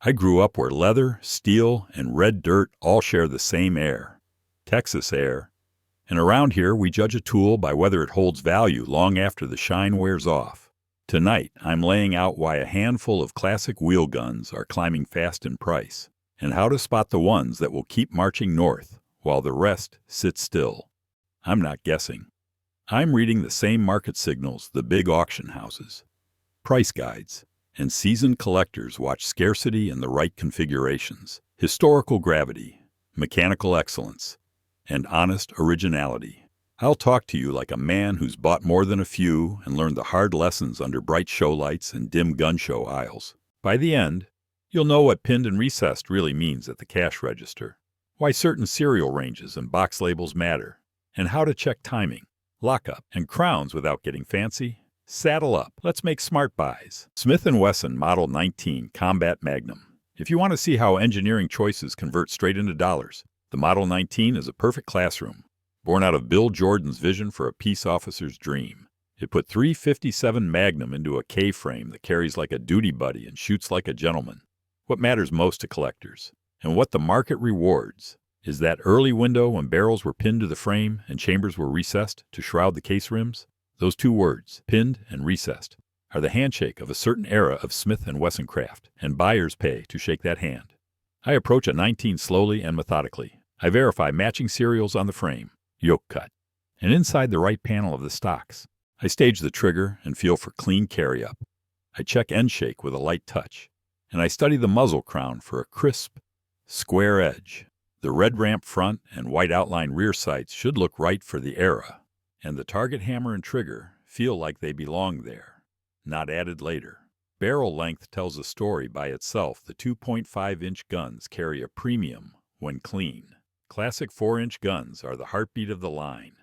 I grew up where leather, steel, and red dirt all share the same air, Texas air, and around here we judge a tool by whether it holds value long after the shine wears off. Tonight, I'm laying out why a handful of classic wheel guns are climbing fast in price, and how to spot the ones that will keep marching north while the rest sit still. I'm not guessing. I'm reading the same market signals the big auction houses, price guides, and seasoned collectors watch scarcity in the right configurations, historical gravity, mechanical excellence, and honest originality. I'll talk to you like a man who's bought more than a few and learned the hard lessons under bright show lights and dim gun show aisles. By the end, you'll know what pinned and recessed really means at the cash register, why certain serial ranges and box labels matter, and how to check timing, lockup, and crowns without getting fancy. Saddle up. Let's make smart buys. Smith Wesson Model 19 Combat Magnum. If you want to see how engineering choices convert straight into dollars, the Model 19 is a perfect classroom, born out of Bill Jordan's vision for a peace officer's dream. It put .357 Magnum into a K-frame that carries like a duty buddy and shoots like a gentleman. What matters most to collectors, and what the market rewards, is that early window when barrels were pinned to the frame and chambers were recessed to shroud the case rims. Those two words, pinned and recessed, are the handshake of a certain era of Smith & Wesson craft, and buyers pay to shake that hand. I approach a 19 slowly and methodically. I verify matching serials on the frame, yoke cut, and inside the right panel of the stocks. I stage the trigger and feel for clean carry-up. I check end shake with a light touch, and I study the muzzle crown for a crisp, square edge. The red ramp front and white outline rear sights should look right for the era, and the target hammer and trigger feel like they belong there, not added later. Barrel length tells a story by itself. The 2.5-inch guns carry a premium when clean. Classic 4-inch guns are the heartbeat of the line,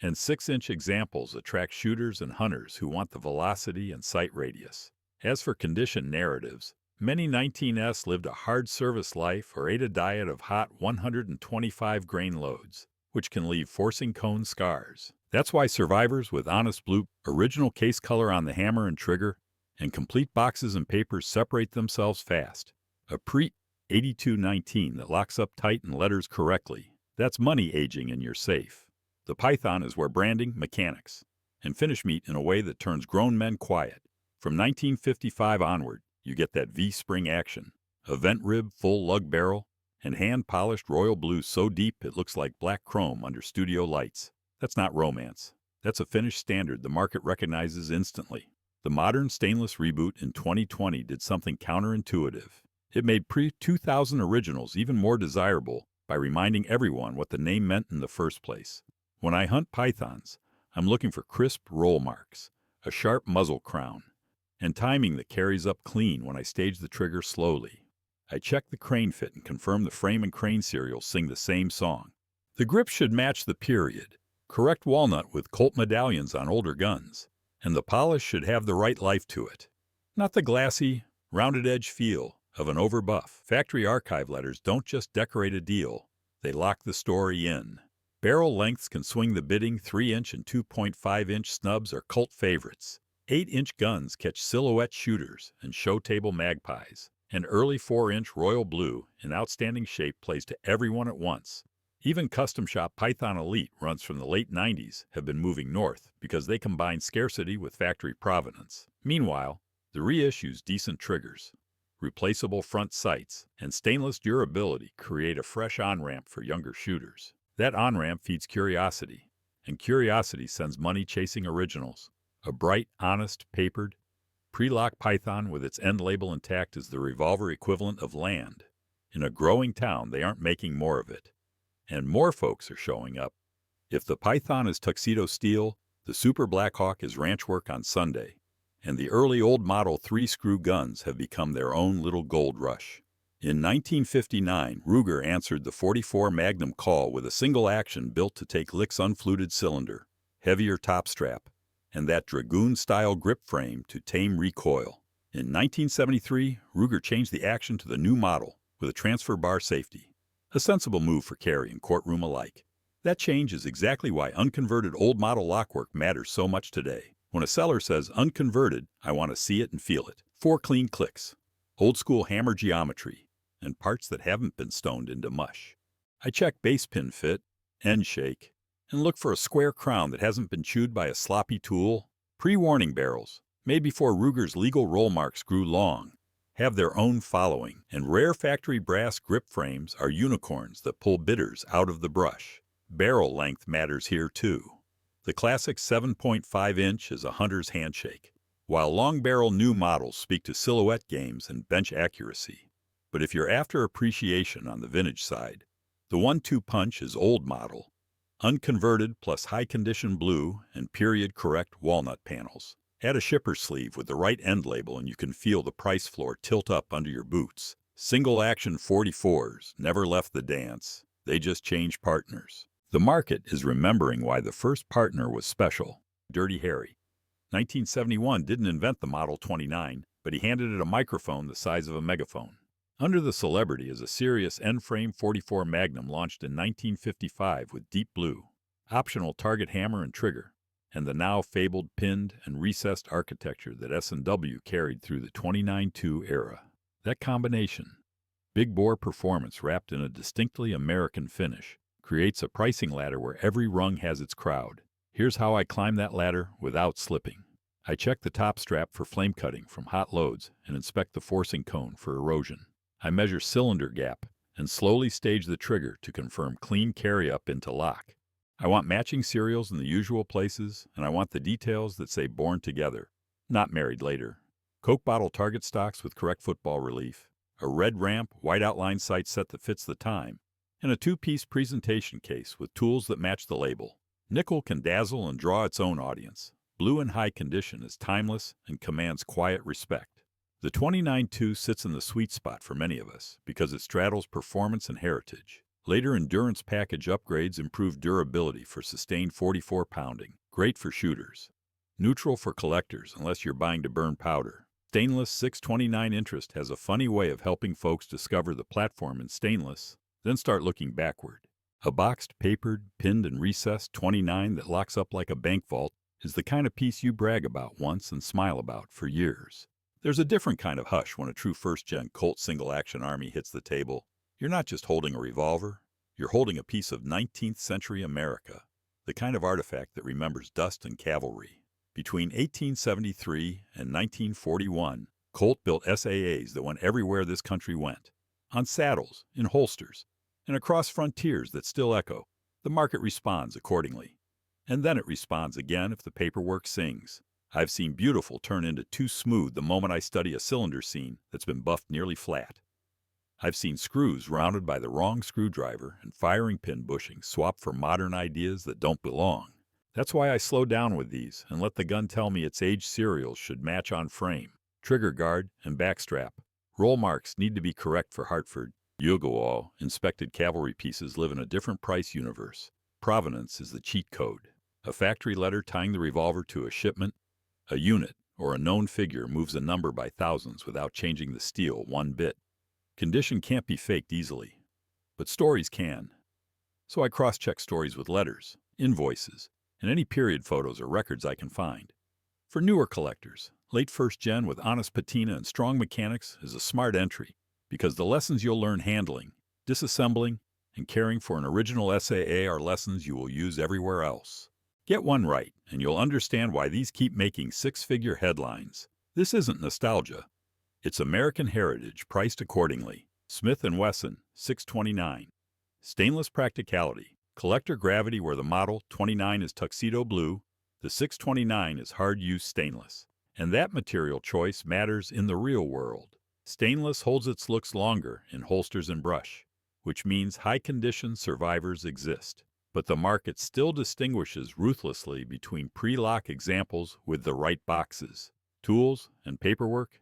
and 6-inch examples attract shooters and hunters who want the velocity and sight radius. As for condition narratives, many 19s lived a hard service life or ate a diet of hot 125 grain loads, which can leave forcing cone scars. That's why survivors with honest blue, original case color on the hammer and trigger, and complete boxes and papers separate themselves fast. A pre-8219 that locks up tight and letters correctly, that's money aging in your safe. The Python is where branding, mechanics, and finish meet in a way that turns grown men quiet. From 1955 onward, you get that V-spring action, a vent rib full lug barrel, and hand-polished royal blue so deep it looks like black chrome under studio lights. That's not romance. That's a finished standard the market recognizes instantly. The modern stainless reboot in 2020 did something counterintuitive. It made pre-2000 originals even more desirable by reminding everyone what the name meant in the first place. When I hunt pythons, I'm looking for crisp roll marks, a sharp muzzle crown, and timing that carries up clean when I stage the trigger slowly. I check the crane fit and confirm the frame and crane serials sing the same song. The grip should match the period, correct walnut with Colt medallions on older guns, and the polish should have the right life to it. Not the glassy, rounded edge feel of an overbuff. Factory archive letters don't just decorate a deal, they lock the story in. Barrel lengths can swing the bidding. 3-inch and 2.5-inch snubs are cult favorites. 8-inch guns catch silhouette shooters and show table magpies. An early 4-inch royal blue in outstanding shape plays to everyone at once. Even custom shop Python Elite runs from the late 90s have been moving north because they combine scarcity with factory provenance. Meanwhile, the reissues decent triggers, replaceable front sights, and stainless durability create a fresh on-ramp for younger shooters. That on-ramp feeds curiosity, and curiosity sends money chasing originals. A bright, honest, papered, pre-lock Python with its end label intact is the revolver equivalent of land. In a growing town, they aren't making more of it, and more folks are showing up. If the Python is tuxedo steel, the Super Blackhawk is ranch work on Sunday, and the early old-model 3-screw guns have become their own little gold rush. In 1959, Ruger answered the .44 Magnum call with a single action built to take Lick's unfluted cylinder, heavier top strap, and that Dragoon-style grip frame to tame recoil. In 1973, Ruger changed the action to the new model with a transfer bar safety, a sensible move for carry and courtroom alike. That change is exactly why unconverted old-model lockwork matters so much today. When a seller says unconverted, I want to see it and feel it. 4 clean clicks. old-school hammer geometry, and parts that haven't been stoned into mush. I check base pin fit, end shake, and look for a square crown that hasn't been chewed by a sloppy tool. Pre-warning barrels, made before Ruger's legal roll marks grew long, have their own following, and rare factory brass grip frames are unicorns that pull bidders out of the brush. Barrel length matters here too. The classic 7.5-inch is a hunter's handshake, while long-barrel new models speak to silhouette games and bench accuracy. But if you're after appreciation on the vintage side, the 1-2 punch is Old-Model, unconverted plus high-condition blue and period-correct walnut panels. Add a shipper sleeve with the right end label and you can feel the price floor tilt up under your boots. Single-action 44s never left the dance. They just changed partners. The market is remembering why the first partner was special. Dirty Harry. 1971 didn't invent the Model 29, but he handed it a microphone the size of a megaphone. Under the celebrity is a serious end-frame 44 Magnum launched in 1955 with deep blue, optional target hammer and trigger, and the now fabled pinned and recessed architecture that S&W carried through the 29-2 era. That combination, big bore performance wrapped in a distinctly American finish, creates a pricing ladder where every rung has its crowd. Here's how I climb that ladder without slipping. I check the top strap for flame cutting from hot loads and inspect the forcing cone for erosion. I measure cylinder gap and slowly stage the trigger to confirm clean carry up into lock. I want matching serials in the usual places, and I want the details that say born together, not married later. Coke bottle target stocks with correct football relief, a red ramp, white outline sight set that fits the time, and a 2-piece presentation case with tools that match the label. Nickel can dazzle and draw its own audience. Blue in high condition is timeless and commands quiet respect. The 29-2 sits in the sweet spot for many of us because it straddles performance and heritage. Later endurance package upgrades improve durability for sustained 44 pounding, great for shooters. Neutral for collectors unless you're buying to burn powder. Stainless 629 interest has a funny way of helping folks discover the platform in stainless, then start looking backward. A boxed, papered, pinned, and recessed 29 that locks up like a bank vault is the kind of piece you brag about once and smile about for years. There's a different kind of hush when a true first-gen Colt single-action Army hits the table. You're not just holding a revolver, you're holding a piece of 19th century America, the kind of artifact that remembers dust and cavalry. Between 1873 and 1941, Colt built SAAs that went everywhere this country went, on saddles, in holsters, and across frontiers that still echo. The market responds accordingly. And then it responds again if the paperwork sings. I've seen beautiful turn into too smooth the moment I study a cylinder seam that's been buffed nearly flat. I've seen screws rounded by the wrong screwdriver and firing pin bushings swapped for modern ideas that don't belong. That's why I slow down with these and let the gun tell me its age serials should match on frame. Trigger guard and backstrap. Roll marks need to be correct for Hartford. Yugoal inspected cavalry pieces live in a different price universe. Provenance is the cheat code. A factory letter tying the revolver to a shipment, a unit, or a known figure moves a number by thousands without changing the steel one bit. Condition can't be faked easily, but stories can. So I cross-check stories with letters, invoices, and any period photos or records I can find. For newer collectors, late first gen with honest patina and strong mechanics is a smart entry because the lessons you'll learn handling, disassembling, and caring for an original SAA are lessons you will use everywhere else. Get one right, and you'll understand why these keep making six-figure headlines. This isn't nostalgia. It's American heritage priced accordingly. Smith Wesson 629. Stainless practicality. Collector gravity where the Model 29 is tuxedo blue, the 629 is hard-use stainless. And that material choice matters in the real world. Stainless holds its looks longer in holsters and brush, which means high-condition survivors exist. But the market still distinguishes ruthlessly between pre-lock examples with the right boxes, tools, and paperwork,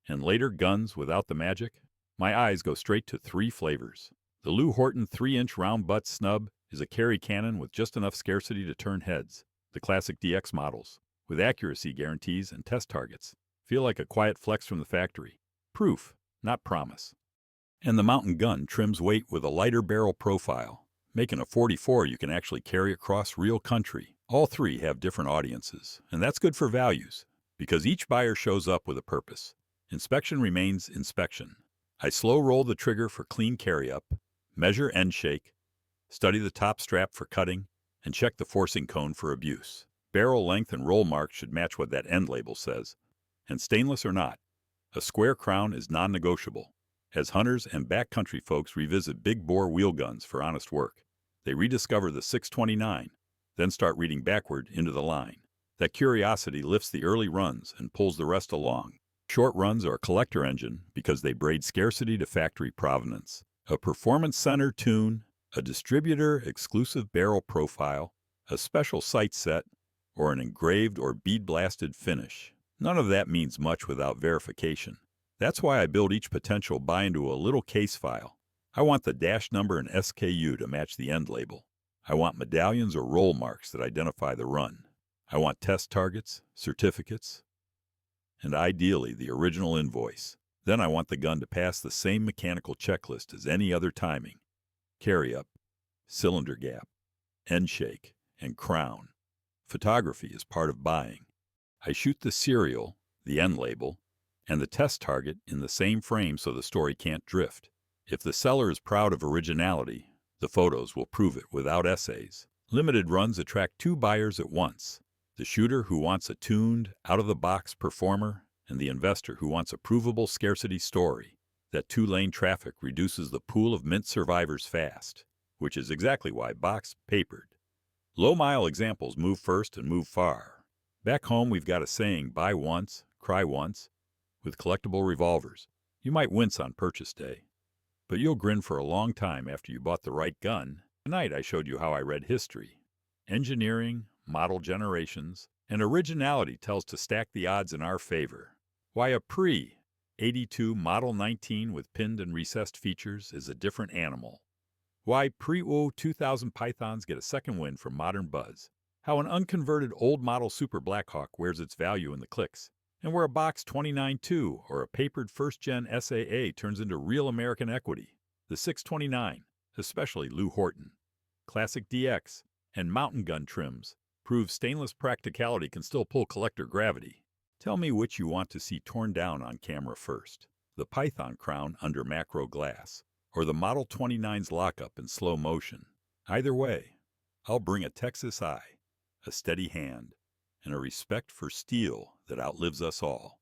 and later guns without the magic. My eyes go straight to three flavors. The Lou Horton 3-inch round butt snub is a carry cannon with just enough scarcity to turn heads. The classic DX models, with accuracy guarantees and test targets, feel like a quiet flex from the factory. Proof, not promise. And the mountain gun trims weight with a lighter barrel profile, making a 44 you can actually carry across real country. All three have different audiences, and that's good for values, because each buyer shows up with a purpose. Inspection remains inspection. I slow roll the trigger for clean carry-up, measure end shake, study the top strap for cutting, and check the forcing cone for abuse. Barrel length and roll marks should match what that end label says. And stainless or not, a square crown is non-negotiable. As hunters and backcountry folks revisit big-bore wheel guns for honest work, they rediscover the 629, then start reading backward into the line. That curiosity lifts the early runs and pulls the rest along. Short runs are a collector engine because they braid scarcity to factory provenance. A performance center tune, a distributor exclusive barrel profile, a special sight set, or an engraved or bead-blasted finish. None of that means much without verification. That's why I build each potential buy into a little case file. I want the dash number and SKU to match the end label. I want medallions or roll marks that identify the run. I want test targets, certificates, and ideally the original invoice. Then I want the gun to pass the same mechanical checklist as any other timing: carry up, cylinder gap, end shake, and crown. Photography is part of buying. I shoot the serial, the end label, and the test target in the same frame so the story can't drift. If the seller is proud of originality, the photos will prove it without essays. Limited runs attract two buyers at once: the shooter who wants a tuned, out-of-the-box performer, and the investor who wants a provable scarcity story. That two-lane traffic reduces the pool of mint survivors fast, which is exactly why boxed, papered, low-mile examples move first and move far. Back home, we've got a saying, buy once, cry once. With collectible revolvers, you might wince on purchase day, but you'll grin for a long time after you bought the right gun. Tonight I showed you how I read history. Engineering, model generations, and originality tells to stack the odds in our favor. Why a pre-82 Model 19 with pinned and recessed features is a different animal. Why pre-2000 Pythons get a second win from modern buzz. How an unconverted Old-Model Super Blackhawk wears its value in the clicks. And where a box 29.2 or a papered first-gen SAA turns into real American equity. The 629, especially Lou Horton, Classic DX, and mountain gun trims prove stainless practicality can still pull collector gravity. Tell me which you want to see torn down on camera first: the Python crown under macro glass, or the Model 29's lockup in slow motion. Either way, I'll bring a Texas eye, a steady hand, and a respect for steel that outlives us all.